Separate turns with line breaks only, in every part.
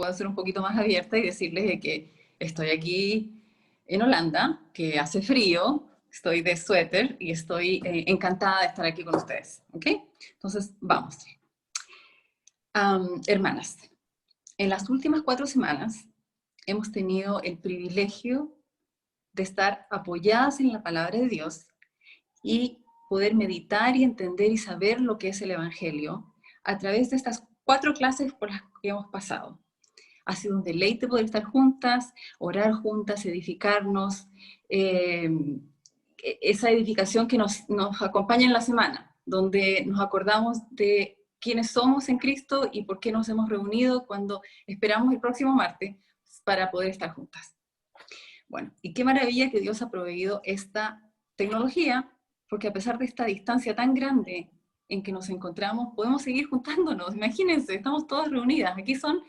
puedo ser un poquito más abierta y decirles de que estoy aquí en Holanda, que hace frío, estoy de suéter y estoy encantada de estar aquí con ustedes, ¿ok? Entonces, vamos. Hermanas, en las últimas 4 semanas hemos tenido el privilegio de estar apoyadas en la palabra de Dios y poder meditar y entender y saber lo que es el Evangelio a través de estas 4 clases por las que hemos pasado. Ha sido un deleite poder estar juntas, orar juntas, edificarnos, esa edificación que nos acompaña en la semana, donde nos acordamos de quiénes somos en Cristo y por qué nos hemos reunido cuando esperamos el próximo martes para poder estar juntas. Bueno, y qué maravilla que Dios ha proveído esta tecnología, porque a pesar de esta distancia tan grande en que nos encontramos, podemos seguir juntándonos. Imagínense, estamos todas reunidas. Aquí son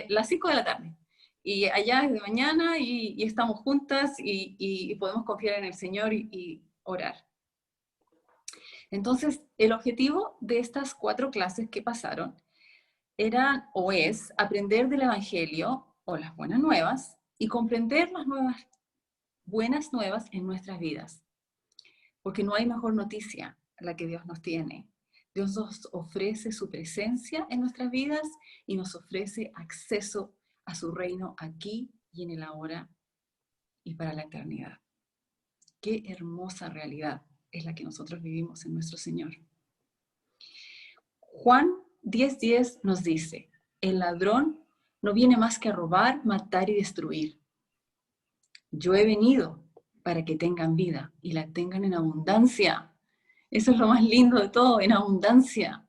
las 5 de la tarde. Y allá es de mañana y estamos juntas y podemos confiar en el Señor y orar. Entonces, el objetivo de estas 4 clases que pasaron era o es aprender del Evangelio o las buenas nuevas y comprender las buenas nuevas en nuestras vidas. Porque no hay mejor noticia la que Dios nos tiene. Dios nos ofrece su presencia en nuestras vidas y nos ofrece acceso a su reino aquí y en el ahora y para la eternidad. Qué hermosa realidad es la que nosotros vivimos en nuestro Señor. Juan 10:10 nos dice, el ladrón no viene más que a robar, matar y destruir. Yo he venido para que tengan vida y la tengan en abundancia. Eso es lo más lindo de todo, en abundancia.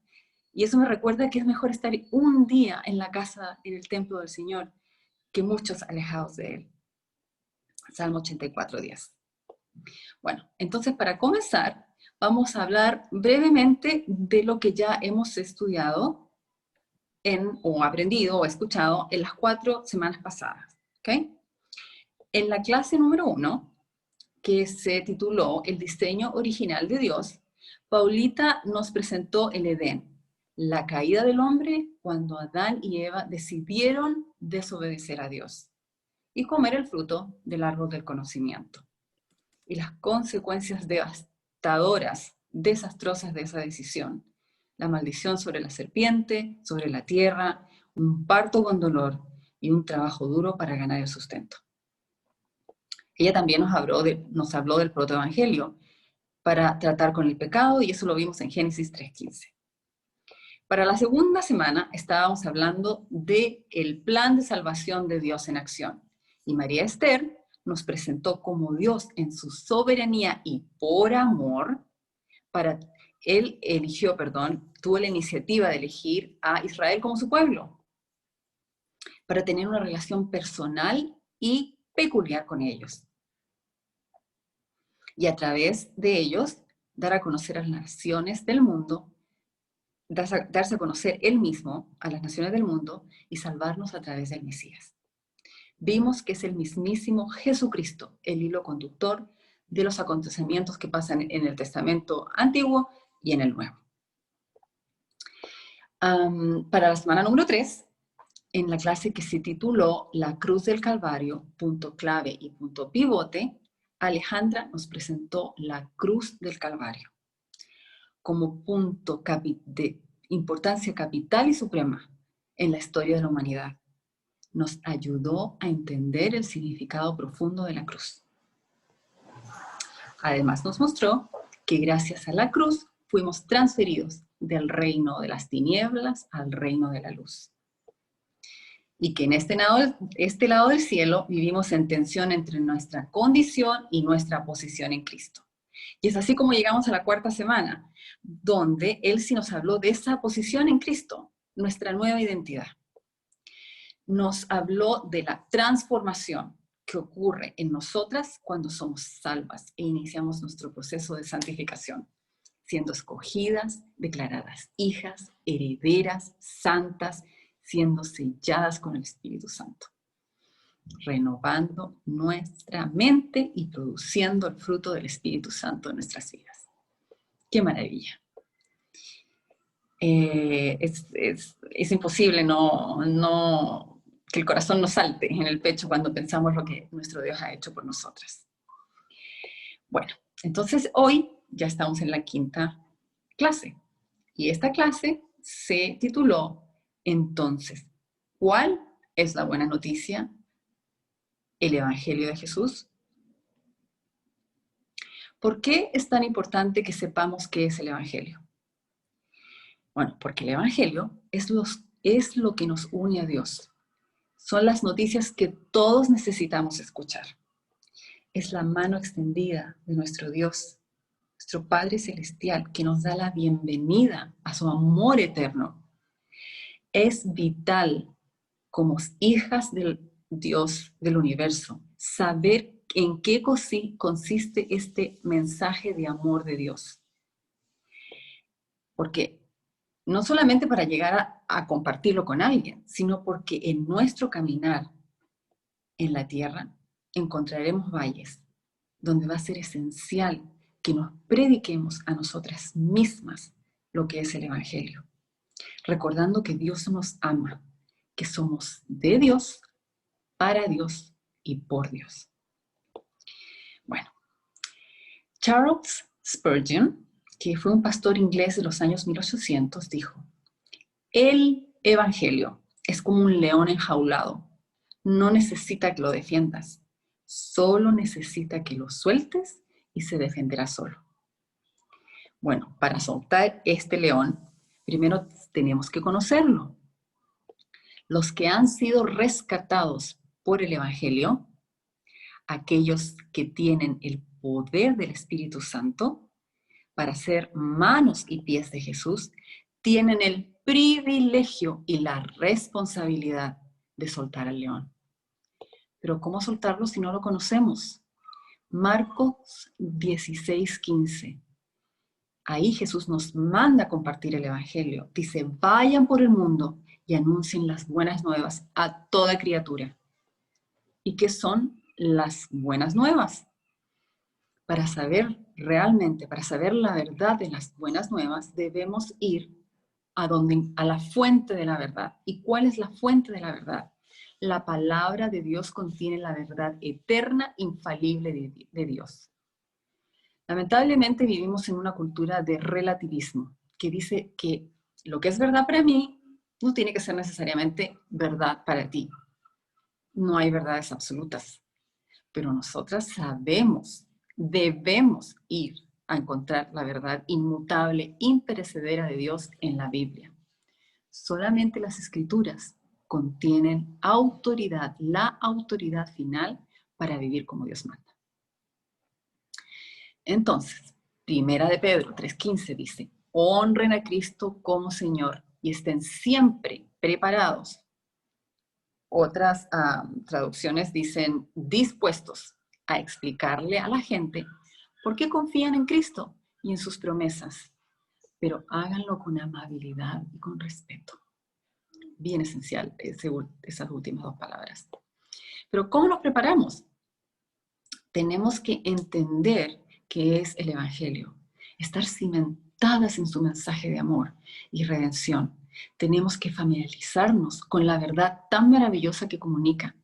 Y eso me recuerda que es mejor estar un día en la casa, en el templo del Señor, que muchos alejados de Él. Salmo 84:10. Bueno, entonces para comenzar, vamos a hablar brevemente de lo que ya hemos estudiado o aprendido o escuchado en las 4 semanas pasadas. ¿Okay? En la clase número 1, que se tituló El diseño original de Dios, Paulita nos presentó el Edén, la caída del hombre cuando Adán y Eva decidieron desobedecer a Dios y comer el fruto del árbol del conocimiento. Y las consecuencias devastadoras, desastrosas de esa decisión. La maldición sobre la serpiente, sobre la tierra, un parto con dolor y un trabajo duro para ganar el sustento. Ella también nos habló del protoevangelio para tratar con el pecado, y eso lo vimos en Génesis 3:15. Para la segunda semana estábamos hablando del plan de salvación de Dios en acción. Y María Esther nos presentó cómo Dios en su soberanía y por amor, tuvo la iniciativa de elegir a Israel como su pueblo, para tener una relación personal y peculiar con ellos. Y a través de ellos, dar a conocer a las naciones del mundo, darse a conocer Él mismo a las naciones del mundo y salvarnos a través del Mesías. Vimos que es el mismísimo Jesucristo, el hilo conductor de los acontecimientos que pasan en el Testamento Antiguo y en el Nuevo. Para la semana número 3, en la clase que se tituló La Cruz del Calvario, punto clave y punto pivote, Alejandra nos presentó la Cruz del Calvario como punto de importancia capital y suprema en la historia de la humanidad. Nos ayudó a entender el significado profundo de la cruz. Además nos mostró que gracias a la cruz fuimos transferidos del reino de las tinieblas al reino de la luz. Y que en este lado del cielo vivimos en tensión entre nuestra condición y nuestra posición en Cristo. Y es así como llegamos a la 4ª semana, donde Él sí nos habló de esa posición en Cristo, nuestra nueva identidad. Nos habló de la transformación que ocurre en nosotras cuando somos salvas e iniciamos nuestro proceso de santificación, siendo escogidas, declaradas hijas, herederas, santas, siendo selladas con el Espíritu Santo, renovando nuestra mente y produciendo el fruto del Espíritu Santo en nuestras vidas. ¡Qué maravilla! Es imposible que el corazón nos salte en el pecho cuando pensamos lo que nuestro Dios ha hecho por nosotras. Bueno, entonces hoy ya estamos en la quinta clase. Y esta clase se tituló, entonces, ¿cuál es la buena noticia? ¿El Evangelio de Jesús? ¿Por qué es tan importante que sepamos qué es el Evangelio? Bueno, porque el Evangelio es lo que nos une a Dios. Son las noticias que todos necesitamos escuchar. Es la mano extendida de nuestro Dios, nuestro Padre Celestial, que nos da la bienvenida a su amor eterno. Es vital, como hijas del Dios del universo, saber en qué consiste este mensaje de amor de Dios. Porque no solamente para llegar a compartirlo con alguien, sino porque en nuestro caminar en la tierra encontraremos valles donde va a ser esencial que nos prediquemos a nosotras mismas lo que es el Evangelio, recordando que Dios nos ama, que somos de Dios, para Dios y por Dios. Bueno, Charles Spurgeon, que fue un pastor inglés de los años 1800, dijo, el Evangelio es como un león enjaulado. No necesita que lo defiendas, solo necesita que lo sueltes y se defenderá solo. Bueno, para soltar este león, primero tenemos que conocerlo. Los que han sido rescatados por el Evangelio, aquellos que tienen el poder del Espíritu Santo para ser manos y pies de Jesús, tienen el privilegio y la responsabilidad de soltar al león. Pero ¿cómo soltarlo si no lo conocemos? Marcos 16:15. Ahí Jesús nos manda a compartir el Evangelio. Dice, vayan por el mundo y anuncien las buenas nuevas a toda criatura. ¿Y qué son las buenas nuevas? Para saber realmente, para saber la verdad de las buenas nuevas, debemos ir a la fuente de la verdad. ¿Y cuál es la fuente de la verdad? La palabra de Dios contiene la verdad eterna, infalible de Dios. Lamentablemente vivimos en una cultura de relativismo que dice que lo que es verdad para mí no tiene que ser necesariamente verdad para ti. No hay verdades absolutas, pero nosotras sabemos, debemos ir a encontrar la verdad inmutable, imperecedera de Dios en la Biblia. Solamente las Escrituras contienen autoridad, la autoridad final para vivir como Dios manda. Entonces, Primera de Pedro 3:15 dice, honren a Cristo como Señor y estén siempre preparados. Otras traducciones dicen dispuestos a explicarle a la gente por qué confían en Cristo y en sus promesas, pero háganlo con amabilidad y con respeto. Bien esencial esas últimas dos palabras. Pero ¿cómo nos preparamos? Tenemos que entender qué es el Evangelio, estar cimentadas en su mensaje de amor y redención. Tenemos que familiarizarnos con la verdad tan maravillosa que comunica,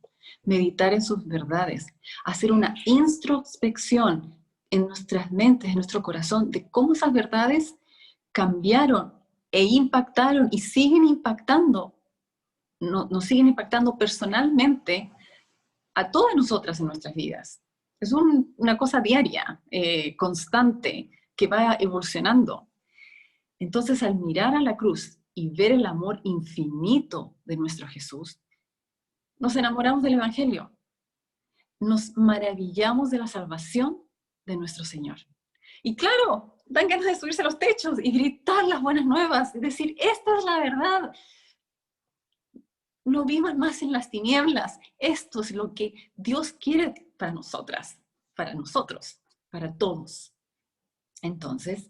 meditar en sus verdades, hacer una introspección en nuestras mentes, en nuestro corazón, de cómo esas verdades cambiaron e impactaron y siguen impactando, nos siguen impactando personalmente a todas nosotras en nuestras vidas. Es una cosa diaria, constante, que va evolucionando. Entonces, al mirar a la cruz y ver el amor infinito de nuestro Jesús, nos enamoramos del Evangelio. Nos maravillamos de la salvación de nuestro Señor. Y claro, dan ganas de subirse a los techos y gritar las buenas nuevas, y decir, esta es la verdad. No vivan más en las tinieblas. Esto es lo que Dios quiere para nosotras, para nosotros, para todos. Entonces,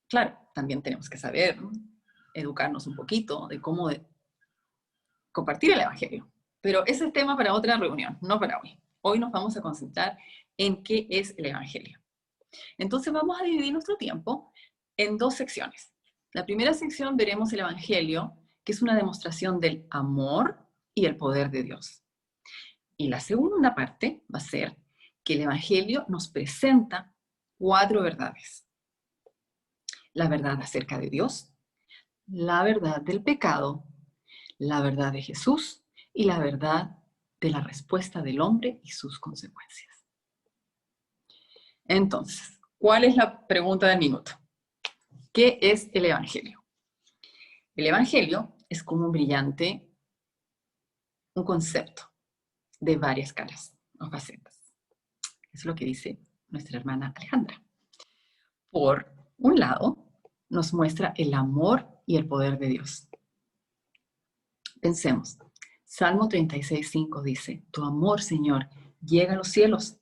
claro, también tenemos que saber, ¿no?, educarnos un poquito de cómo compartir el Evangelio. Pero ese es tema para otra reunión, no para hoy. Hoy nos vamos a concentrar en qué es el Evangelio. Entonces vamos a dividir nuestro tiempo en dos secciones. La primera sección veremos el Evangelio, que es una demostración del amor y el poder de Dios. Y la segunda parte va a ser que el Evangelio nos presenta 4 verdades. La verdad acerca de Dios, la verdad del pecado, la verdad de Jesús y la verdad de la respuesta del hombre y sus consecuencias. Entonces, ¿cuál es la pregunta del minuto? ¿Qué es el Evangelio? El Evangelio es como un brillante, un concepto de varias caras o facetas. Eso es lo que dice nuestra hermana Alejandra. Por un lado, nos muestra el amor y el poder de Dios. Pensemos, Salmo 36:5 dice, tu amor, Señor, llega a los cielos,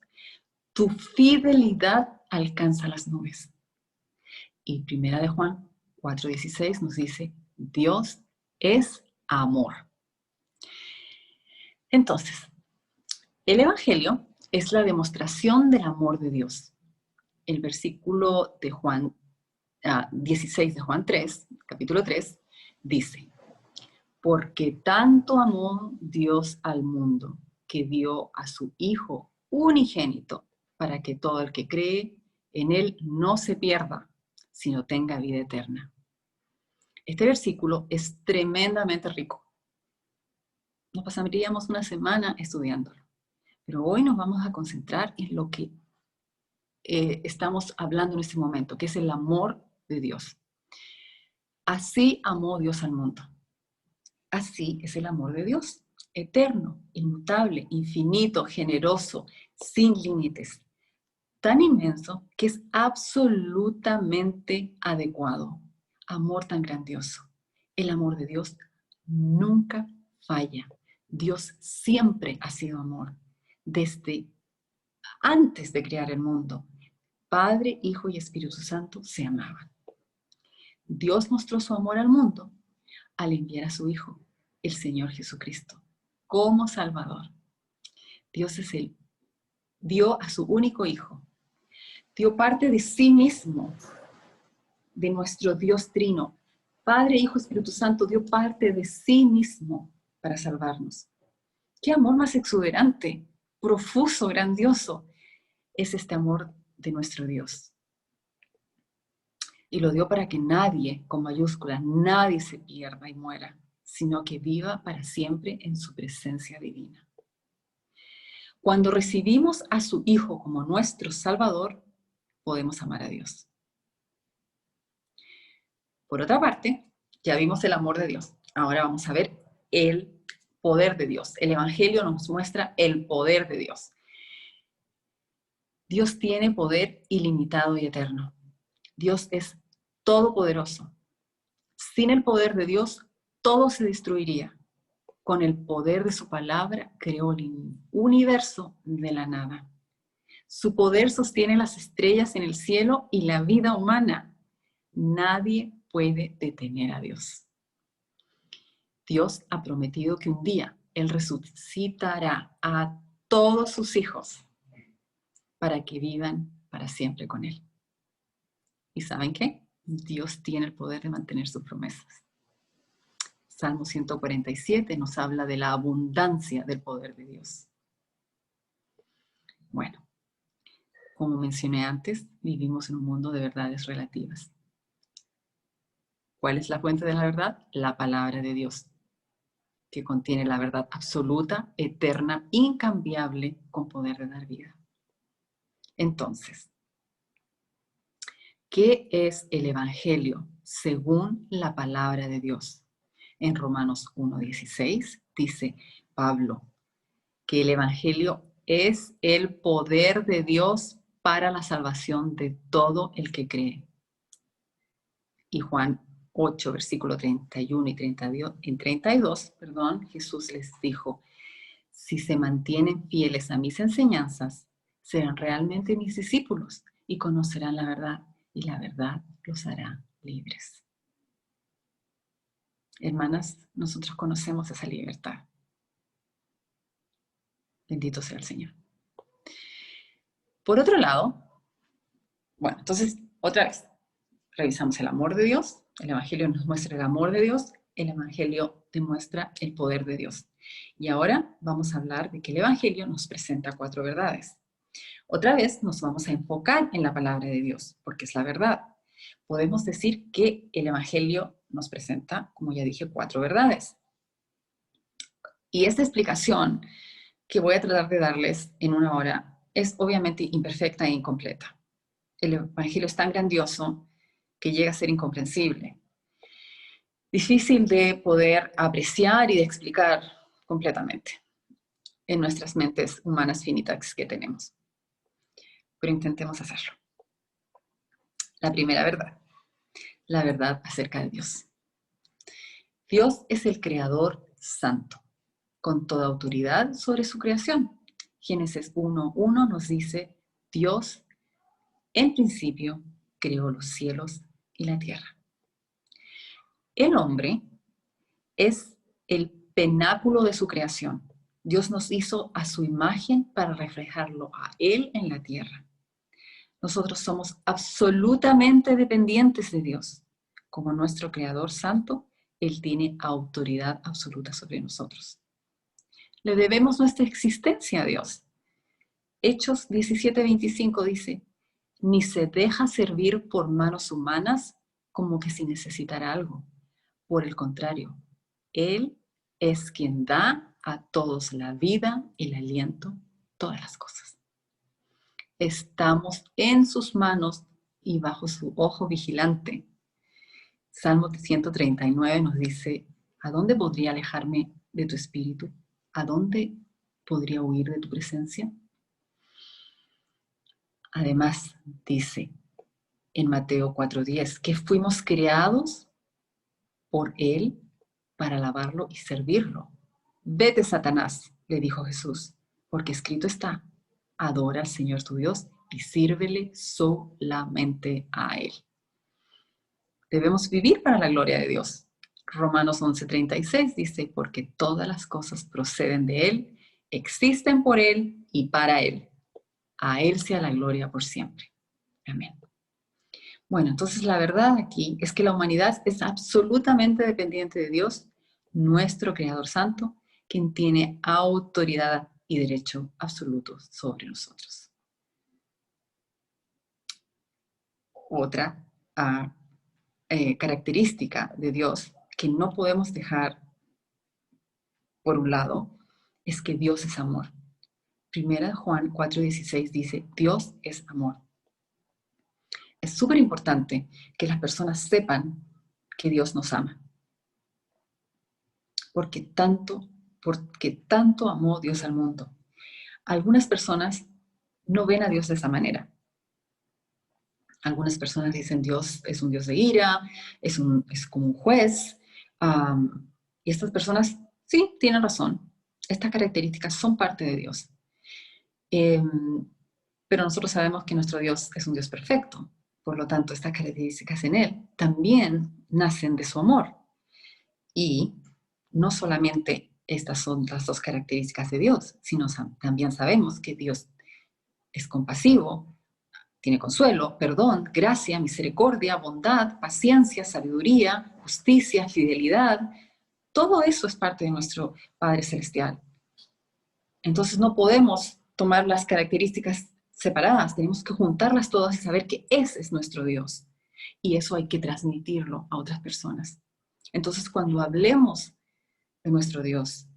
tu fidelidad alcanza las nubes. Y Primera de Juan 4:16 nos dice, Dios es amor. Entonces, el Evangelio es la demostración del amor de Dios. El versículo de Juan 16 de Juan 3, capítulo 3, dice, porque tanto amó Dios al mundo que dio a su Hijo unigénito para que todo el que cree en Él no se pierda, sino tenga vida eterna. Este versículo es tremendamente rico. Nos pasaríamos una semana estudiándolo, pero hoy nos vamos a concentrar en lo que estamos hablando en este momento, que es el amor de Dios. Así amó Dios al mundo. Así es el amor de Dios, eterno, inmutable, infinito, generoso, sin límites, tan inmenso que es absolutamente adecuado. Amor tan grandioso. El amor de Dios nunca falla. Dios siempre ha sido amor. Desde antes de crear el mundo, Padre, Hijo y Espíritu Santo se amaban. Dios mostró su amor al mundo al enviar a su Hijo, el Señor Jesucristo, como Salvador. Dios es Él. Dio a su único Hijo. Dio parte de sí mismo, de nuestro Dios Trino. Padre, Hijo, Espíritu Santo dio parte de sí mismo para salvarnos. ¿Qué amor más exuberante, profuso, grandioso es este amor de nuestro Dios? Y lo dio para que nadie, con mayúsculas, nadie se pierda y muera, sino que viva para siempre en su presencia divina. Cuando recibimos a su Hijo como nuestro Salvador, podemos amar a Dios. Por otra parte, ya vimos el amor de Dios. Ahora vamos a ver el poder de Dios. El Evangelio nos muestra el poder de Dios. Dios tiene poder ilimitado y eterno. Dios es todopoderoso. Sin el poder de Dios, todo se destruiría. Con el poder de su palabra, creó el universo de la nada. Su poder sostiene las estrellas en el cielo y la vida humana. Nadie puede detener a Dios. Dios ha prometido que un día Él resucitará a todos sus hijos para que vivan para siempre con Él. ¿Y saben qué? Dios tiene el poder de mantener sus promesas. Salmo 147 nos habla de la abundancia del poder de Dios. Bueno, como mencioné antes, vivimos en un mundo de verdades relativas. ¿Cuál es la fuente de la verdad? La palabra de Dios, que contiene la verdad absoluta, eterna, incambiable, con poder de dar vida. Entonces, ¿qué es el Evangelio según la palabra de Dios? En Romanos 1:16 dice Pablo que el Evangelio es el poder de Dios para la salvación de todo el que cree. Y Juan 8, versículo 31 y 32, Jesús les dijo, si se mantienen fieles a mis enseñanzas, serán realmente mis discípulos y conocerán la verdad, y la verdad los hará libres. Hermanas, nosotros conocemos esa libertad. Bendito sea el Señor. Por otro lado, bueno, entonces, otra vez, revisamos el amor de Dios, el Evangelio nos muestra el amor de Dios, el Evangelio demuestra el poder de Dios. Y ahora vamos a hablar de que el Evangelio nos presenta 4 verdades. Otra vez nos vamos a enfocar en la palabra de Dios, porque es la verdad. Podemos decir que el Evangelio nos presenta, como ya dije, 4 verdades. Y esta explicación que voy a tratar de darles en una hora es obviamente imperfecta e incompleta. El Evangelio es tan grandioso que llega a ser incomprensible, difícil de poder apreciar y de explicar completamente en nuestras mentes humanas finitas que tenemos. Pero intentemos hacerlo. La primera verdad, la verdad acerca de Dios. Dios es el Creador santo, con toda autoridad sobre su creación. Génesis 1:1 nos dice, Dios en principio creó los cielos y la tierra. El hombre es el penáculo de su creación. Dios nos hizo a su imagen para reflejarlo a Él en la tierra. Nosotros somos absolutamente dependientes de Dios. Como nuestro Creador Santo, Él tiene autoridad absoluta sobre nosotros. Le debemos nuestra existencia a Dios. Hechos 17:25 dice, ni se deja servir por manos humanas como que si necesitara algo. Por el contrario, Él es quien da a todos la vida, el aliento, todas las cosas. Estamos en sus manos y bajo su ojo vigilante. Salmo 139 nos dice, ¿a dónde podría alejarme de tu espíritu? ¿A dónde podría huir de tu presencia? Además, dice en Mateo 4:10, que fuimos creados por Él para alabarlo y servirlo. Vete, Satanás, le dijo Jesús, porque escrito está, adora al Señor tu Dios y sírvele solamente a Él. Debemos vivir para la gloria de Dios. Romanos 11:36 dice, porque todas las cosas proceden de Él, existen por Él y para Él. A Él sea la gloria por siempre. Amén. Bueno, entonces la verdad aquí es que la humanidad es absolutamente dependiente de Dios, nuestro Creador Santo, quien tiene autoridad y derecho absoluto sobre nosotros. Otra característica de Dios que no podemos dejar por un lado es que Dios es amor. Primera Juan 4:16 dice, Dios es amor. Es súper importante que las personas sepan que Dios nos ama. Porque tanto amó Dios al mundo. Algunas personas no ven a Dios de esa manera. Algunas personas dicen Dios es un Dios de ira, es como un juez. Y estas personas sí tienen razón. Estas características son parte de Dios. Pero nosotros sabemos que nuestro Dios es un Dios perfecto. Por lo tanto, estas características en Él también nacen de su amor. Y no solamente estas son las 2 características de Dios, sino también sabemos que Dios es compasivo, tiene consuelo, perdón, gracia, misericordia, bondad, paciencia, sabiduría, justicia, fidelidad. Todo eso es parte de nuestro Padre Celestial. Entonces no podemos tomar las características separadas, tenemos que juntarlas todas y saber que ese es nuestro Dios. Y eso hay que transmitirlo a otras personas. Entonces cuando hablemos de nuestro Dios,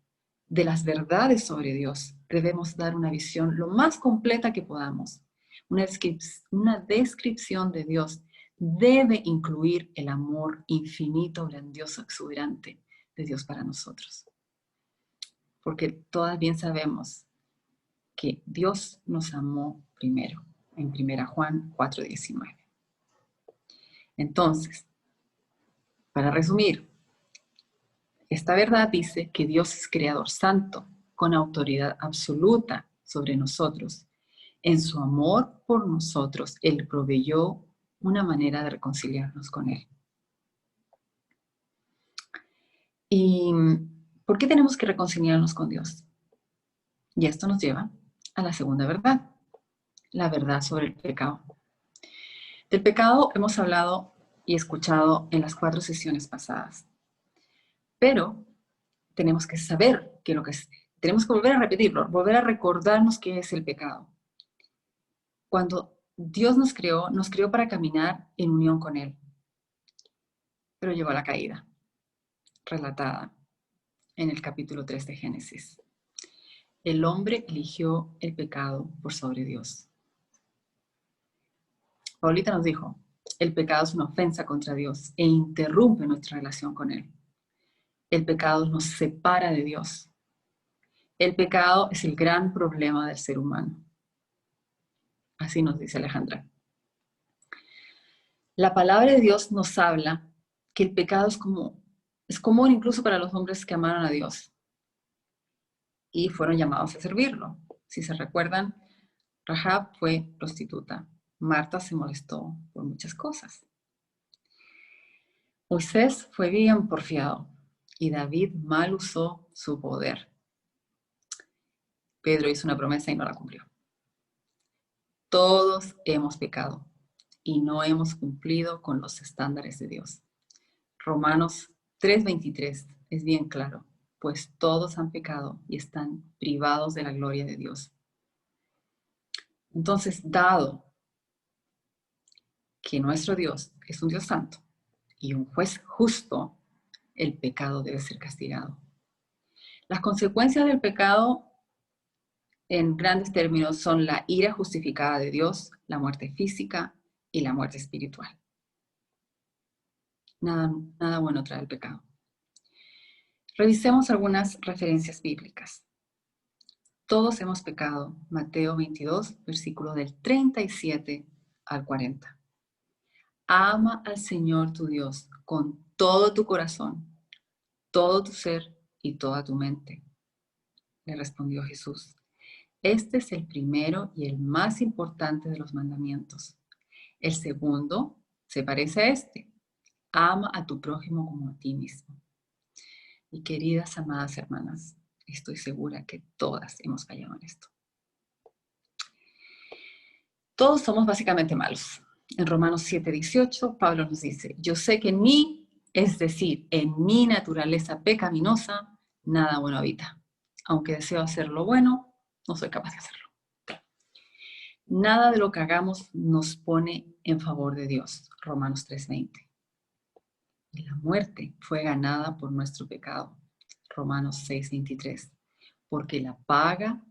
de las verdades sobre Dios, debemos dar una visión lo más completa que podamos. Una descripción de Dios debe incluir el amor infinito, grandioso, exuberante de Dios para nosotros. Porque todas bien sabemos que Dios nos amó primero, en 1 Juan 4:19. Entonces, para resumir, esta verdad dice que Dios es creador santo, con autoridad absoluta sobre nosotros. En su amor por nosotros, Él proveyó una manera de reconciliarnos con Él. ¿Y por qué tenemos que reconciliarnos con Dios? Y esto nos lleva a la segunda verdad, la verdad sobre el pecado. Del pecado hemos hablado y escuchado en las 4 sesiones pasadas. Pero tenemos que saber que lo que es, tenemos que volver a repetirlo, volver a recordarnos qué es el pecado. Cuando Dios nos creó para caminar en unión con Él. Pero llegó la caída, relatada en el capítulo 3 de Génesis. El hombre eligió el pecado por sobre Dios. Paulita nos dijo, el pecado es una ofensa contra Dios e interrumpe nuestra relación con Él. El pecado nos separa de Dios. El pecado es el gran problema del ser humano. Así nos dice Alejandra. La palabra de Dios nos habla que el pecado es común incluso para los hombres que amaron a Dios y fueron llamados a servirlo. Si se recuerdan, Rahab fue prostituta. Marta se molestó por muchas cosas. Moisés fue bien porfiado y David mal usó su poder. Pedro hizo una promesa y no la cumplió. Todos hemos pecado y no hemos cumplido con los estándares de Dios. Romanos 3:23 es bien claro, pues todos han pecado y están privados de la gloria de Dios. Entonces, dado que nuestro Dios es un Dios santo y un juez justo, el pecado debe ser castigado. Las consecuencias del pecado, en grandes términos, son la ira justificada de Dios, la muerte física y la muerte espiritual. Nada bueno trae el pecado. Revisemos algunas referencias bíblicas. Todos hemos pecado. Mateo 22, versículo del 37 al 40. Ama al Señor tu Dios con todo tu corazón, todo tu ser y toda tu mente. Le respondió Jesús. Este es el primero y el más importante de los mandamientos. El segundo se parece a este. Ama a tu prójimo como a ti mismo. Y queridas, amadas hermanas, estoy segura que todas hemos fallado en esto. Todos somos básicamente malos. En Romanos 7:18, Pablo nos dice, yo sé que en mí, es decir, en mi naturaleza pecaminosa, nada bueno habita. Aunque deseo hacer lo bueno, no soy capaz de hacerlo. Nada de lo que hagamos nos pone en favor de Dios. Romanos 3:20. Y la muerte fue ganada por nuestro pecado. Romanos 6:23. Porque la paga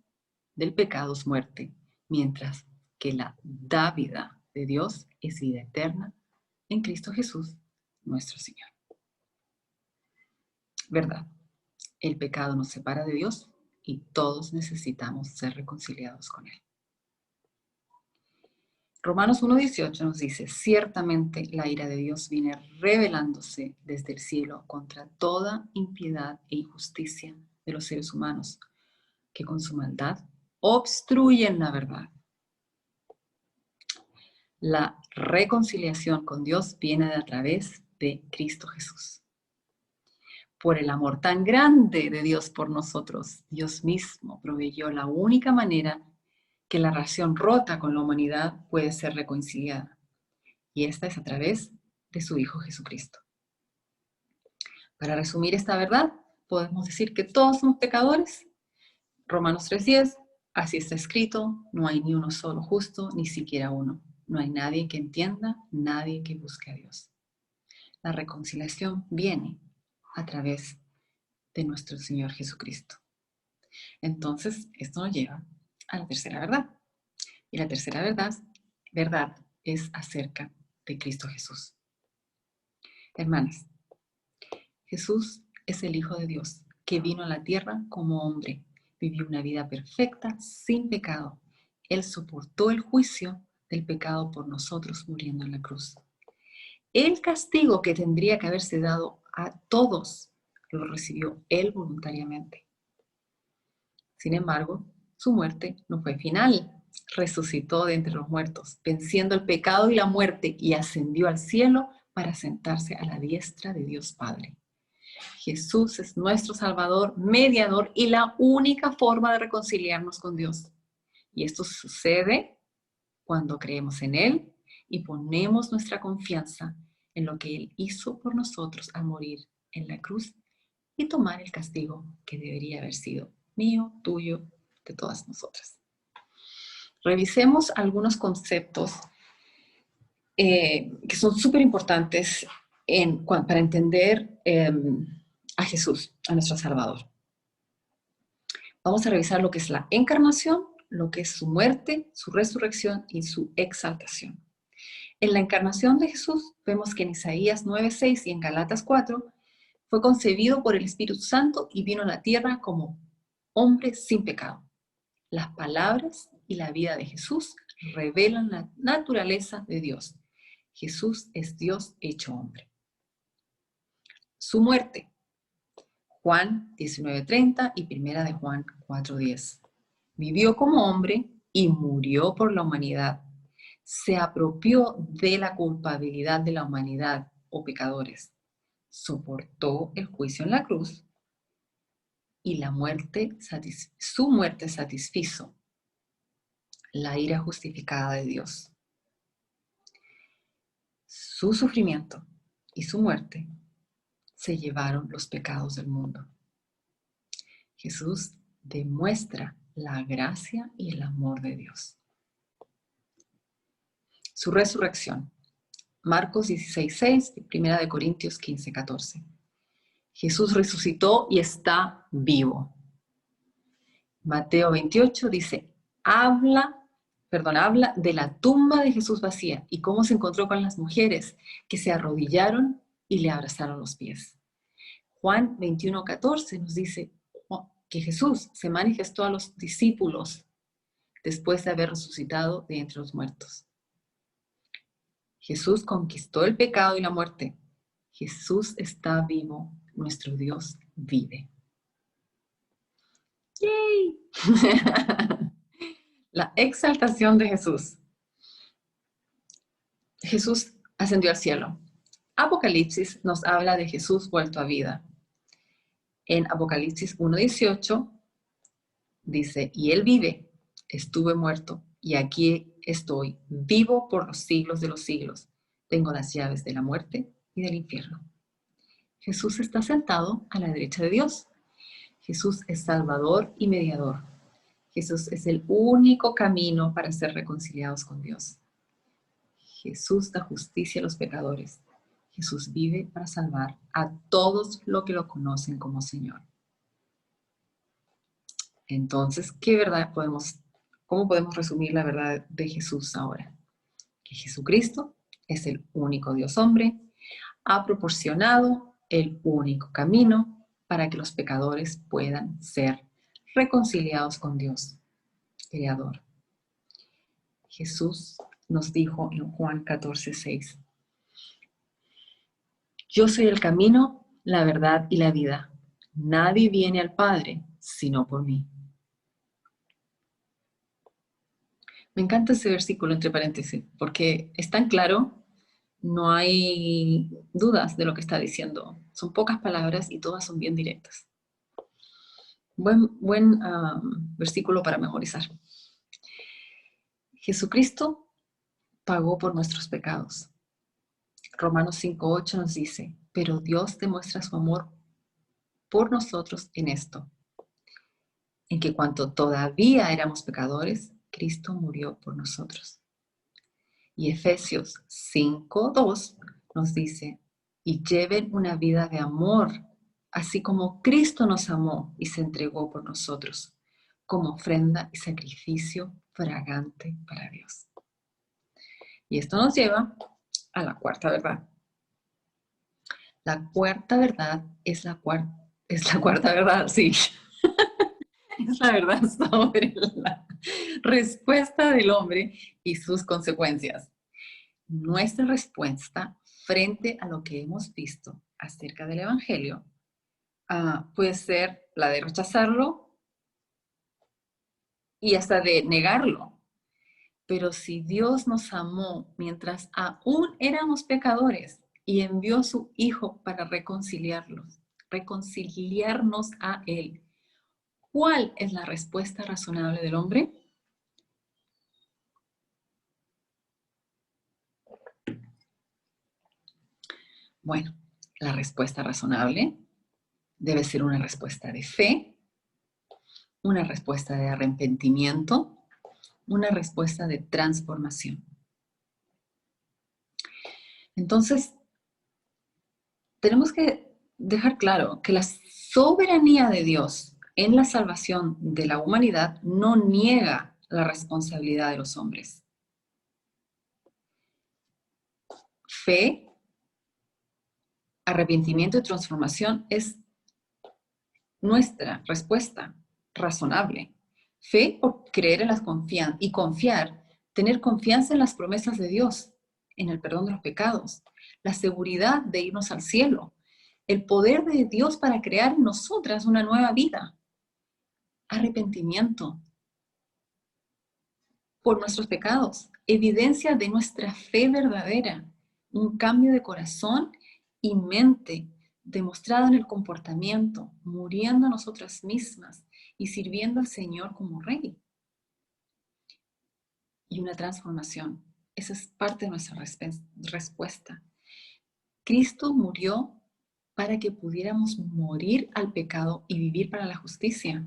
del pecado es muerte, mientras que la dávida de Dios es vida eterna en Cristo Jesús, nuestro Señor. ¿Verdad? El pecado nos separa de Dios y todos necesitamos ser reconciliados con Él. Romanos 1:18 nos dice, ciertamente la ira de Dios viene revelándose desde el cielo contra toda impiedad e injusticia de los seres humanos, que con su maldad obstruyen la verdad. La reconciliación con Dios viene a través de Cristo Jesús. Por el amor tan grande de Dios por nosotros, Dios mismo proveyó la única manera que la relación rota con la humanidad puede ser reconciliada. Y esta es a través de su Hijo Jesucristo. Para resumir esta verdad, podemos decir que todos somos pecadores. Romanos 3:10, así está escrito, no hay ni uno solo justo, ni siquiera uno. No hay nadie que entienda, nadie que busque a Dios. La reconciliación viene a través de nuestro Señor Jesucristo. Entonces, esto nos lleva a la tercera verdad. Y la tercera verdad es acerca de Cristo Jesús. Hermanas, Jesús es el Hijo de Dios que vino a la tierra como hombre, vivió una vida perfecta, sin pecado. Él soportó el juicio del pecado por nosotros muriendo en la cruz. El castigo que tendría que haberse dado a todos lo recibió Él voluntariamente. Sin embargo, su muerte no fue final. Resucitó de entre los muertos, venciendo el pecado y la muerte, y ascendió al cielo para sentarse a la diestra de Dios Padre. Jesús es nuestro Salvador, mediador y la única forma de reconciliarnos con Dios. Y esto sucede cuando creemos en Él y ponemos nuestra confianza en lo que Él hizo por nosotros al morir en la cruz y tomar el castigo que debería haber sido mío, tuyo, de todas nosotras. Revisemos algunos conceptos que son súper importantes para entender a Jesús, a nuestro Salvador. Vamos a revisar lo que es la encarnación, lo que es su muerte, su resurrección y su exaltación. En la encarnación de Jesús vemos que en Isaías 9:6 y en Galatas 4 fue concebido por el Espíritu Santo y vino a la tierra como hombre sin pecado. Las palabras y la vida de Jesús revelan la naturaleza de Dios. Jesús es Dios hecho hombre. Su muerte, Juan 19:30 y primera de Juan 4:10. Vivió como hombre y murió por la humanidad. Se apropió de la culpabilidad de la humanidad o pecadores. Soportó el juicio en la cruz y su muerte satisfizo la ira justificada de Dios. Su sufrimiento y su muerte se llevaron los pecados del mundo. Jesús demuestra la gracia y el amor de Dios. Su resurrección. Marcos 16:6 y 1 Corintios 15:14. Jesús resucitó y está vivo. Mateo 28 dice, habla de la tumba de Jesús vacía y cómo se encontró con las mujeres que se arrodillaron y le abrazaron los pies. Juan 21:14 nos dice que Jesús se manifestó a los discípulos después de haber resucitado de entre los muertos. Jesús conquistó el pecado y la muerte. Jesús está vivo, nuestro Dios vive. ¡Yay! La exaltación de Jesús. Jesús ascendió al cielo. Apocalipsis nos habla de Jesús vuelto a vida. En Apocalipsis 1:18 dice, y Él vive, estuve muerto, y aquí estoy, vivo por los siglos de los siglos. Tengo las llaves de la muerte y del infierno. Jesús está sentado a la derecha de Dios. Jesús es Salvador y mediador. Jesús es el único camino para ser reconciliados con Dios. Jesús da justicia a los pecadores. Jesús vive para salvar a todos los que lo conocen como Señor. Entonces, ¿cómo podemos resumir la verdad de Jesús ahora? Que Jesucristo es el único Dios hombre, ha proporcionado el único camino para que los pecadores puedan ser reconciliados con Dios, Creador. Jesús nos dijo en Juan 14:6, yo soy el camino, la verdad y la vida. Nadie viene al Padre sino por mí. Me encanta ese versículo entre paréntesis, porque es tan claro, no hay dudas de lo que está diciendo. Son pocas palabras y todas son bien directas. Buen versículo para memorizar. Jesucristo pagó por nuestros pecados. Romanos 5:8 nos dice, pero Dios demuestra su amor por nosotros en esto, en que cuando todavía éramos pecadores, Cristo murió por nosotros. Y Efesios 5:2 nos dice, y lleven una vida de amor, así como Cristo nos amó y se entregó por nosotros, como ofrenda y sacrificio fragante para Dios. Y esto nos lleva a la cuarta verdad. La cuarta verdad es la cuarta verdad, sí. Es la verdad sobre la respuesta del hombre y sus consecuencias. Nuestra respuesta frente a lo que hemos visto acerca del Evangelio puede ser la de rechazarlo y hasta de negarlo. Pero si Dios nos amó mientras aún éramos pecadores y envió a su Hijo para reconciliarnos a Él, ¿cuál es la respuesta razonable del hombre? Bueno, la respuesta razonable debe ser una respuesta de fe, una respuesta de arrepentimiento, una respuesta de transformación. Entonces, tenemos que dejar claro que la soberanía de Dios en la salvación de la humanidad no niega la responsabilidad de los hombres. Fe, arrepentimiento y transformación es nuestra respuesta razonable. Fe por creer en las y confiar, tener confianza en las promesas de Dios, en el perdón de los pecados, la seguridad de irnos al cielo, el poder de Dios para crear en nosotras una nueva vida. Arrepentimiento por nuestros pecados, evidencia de nuestra fe verdadera, un cambio de corazón y mente demostrado en el comportamiento, muriendo a nosotras mismas y sirviendo al Señor como Rey. Y una transformación. Esa es parte de nuestra respuesta. Cristo murió para que pudiéramos morir al pecado y vivir para la justicia.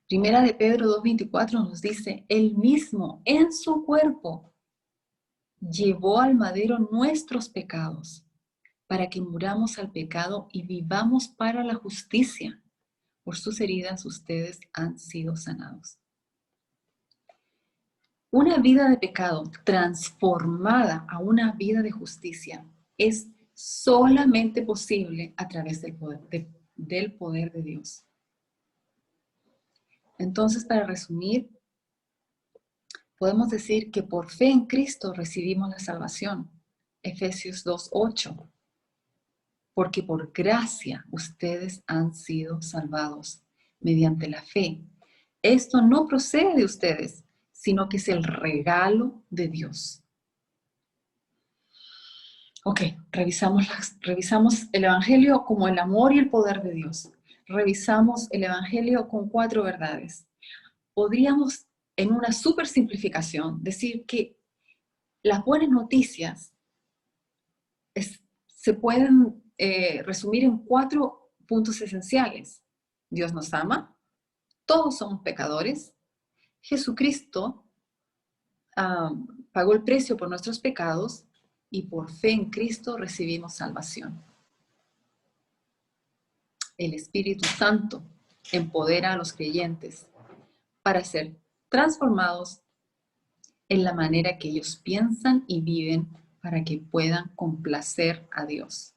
Primera de Pedro 2:24 nos dice, Él mismo en su cuerpo llevó al madero nuestros pecados, para que muramos al pecado y vivamos para la justicia. Por sus heridas ustedes han sido sanados. Una vida de pecado transformada a una vida de justicia es solamente posible a través del poder de Dios. Entonces, para resumir, podemos decir que por fe en Cristo recibimos la salvación. Efesios 2:8. Porque por gracia ustedes han sido salvados mediante la fe. Esto no procede de ustedes, sino que es el regalo de Dios. Ok, revisamos el Evangelio como el amor y el poder de Dios. Revisamos el Evangelio con 4 verdades. Podríamos, en una súper simplificación, decir que las buenas noticias se pueden resumir en 4 puntos esenciales. Dios nos ama, todos somos pecadores, Jesucristo pagó el precio por nuestros pecados y por fe en Cristo recibimos salvación. El Espíritu Santo empodera a los creyentes para ser transformados en la manera que ellos piensan y viven para que puedan complacer a Dios.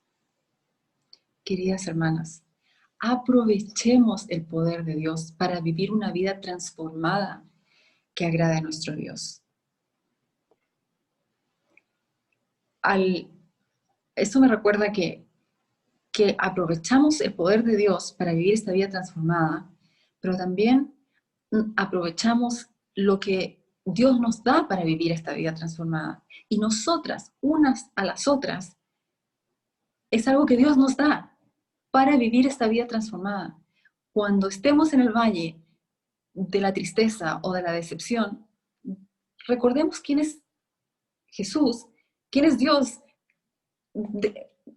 Queridas hermanas, aprovechemos el poder de Dios para vivir una vida transformada que agrade a nuestro Dios. Esto me recuerda que aprovechamos el poder de Dios para vivir esta vida transformada, pero también aprovechamos lo que Dios nos da para vivir esta vida transformada. Y nosotras, unas a las otras, es algo que Dios nos da para vivir esta vida transformada. Cuando estemos en el valle de la tristeza o de la decepción, recordemos quién es Jesús, quién es Dios.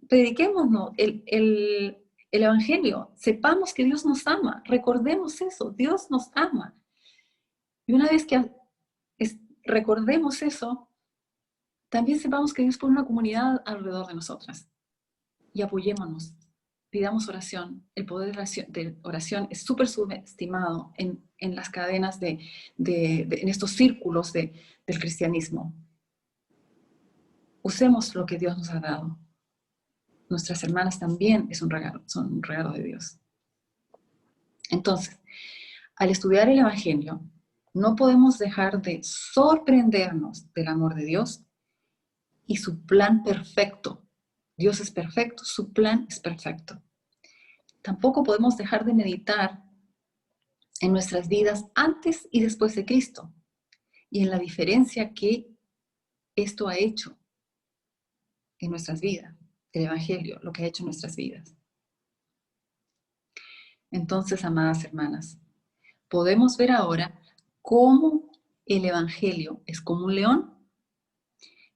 Prediquémonos el Evangelio, sepamos que Dios nos ama, recordemos eso, Dios nos ama. Y una vez que recordemos eso, también sepamos que Dios pone una comunidad alrededor de nosotras. Y apoyémonos, pidamos oración. El poder de oración es súper subestimado en las cadenas en estos círculos del cristianismo. Usemos lo que Dios nos ha dado. Nuestras hermanas también son un regalo de Dios. Entonces, al estudiar el Evangelio, no podemos dejar de sorprendernos del amor de Dios y su plan perfecto. Dios es perfecto, su plan es perfecto. Tampoco podemos dejar de meditar en nuestras vidas antes y después de Cristo y en la diferencia que esto ha hecho en nuestras vidas, el Evangelio, lo que ha hecho en nuestras vidas. Entonces, amadas hermanas, podemos ver ahora cómo el Evangelio es como un león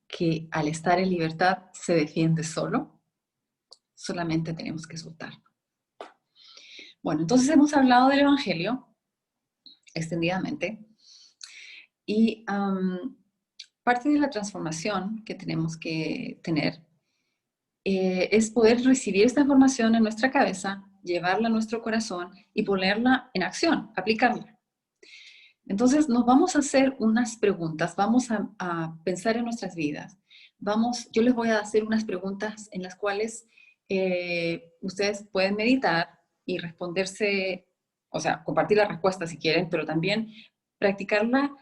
que al estar en libertad se defiende solo, solamente tenemos que soltar. Bueno, entonces hemos hablado del Evangelio extendidamente y parte de la transformación que tenemos que tener es poder recibir esta información en nuestra cabeza, llevarla a nuestro corazón y ponerla en acción, aplicarla. Entonces nos vamos a hacer unas preguntas, vamos a pensar en nuestras vidas. Yo les voy a hacer unas preguntas en las cuales ustedes pueden meditar y responderse, o sea, compartir la respuesta si quieren, pero también practicarla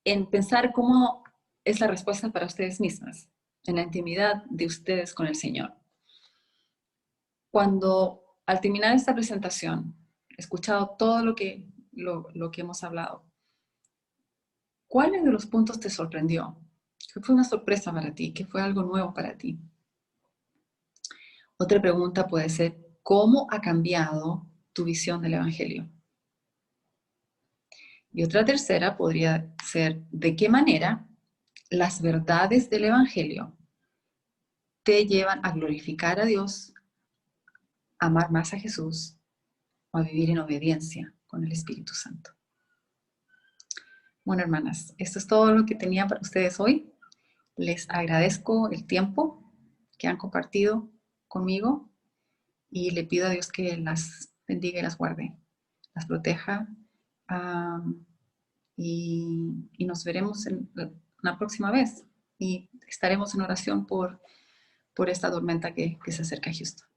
en pensar cómo es la respuesta para ustedes mismas, en la intimidad de ustedes con el Señor. Cuando al terminar esta presentación, he escuchado todo lo que hemos hablado, ¿cuáles de los puntos te sorprendió? ¿Qué fue una sorpresa para ti? ¿Qué fue algo nuevo para ti? Otra pregunta puede ser, ¿cómo ha cambiado tu visión del Evangelio? Y otra tercera podría ser, ¿de qué manera las verdades del Evangelio te llevan a glorificar a Dios, a amar más a Jesús o a vivir en obediencia con el Espíritu Santo? Bueno, hermanas, esto es todo lo que tenía para ustedes hoy. Les agradezco el tiempo que han compartido conmigo y le pido a Dios que las bendiga y las guarde, las proteja. Y nos veremos la próxima vez y estaremos en oración por esta tormenta que se acerca a Houston.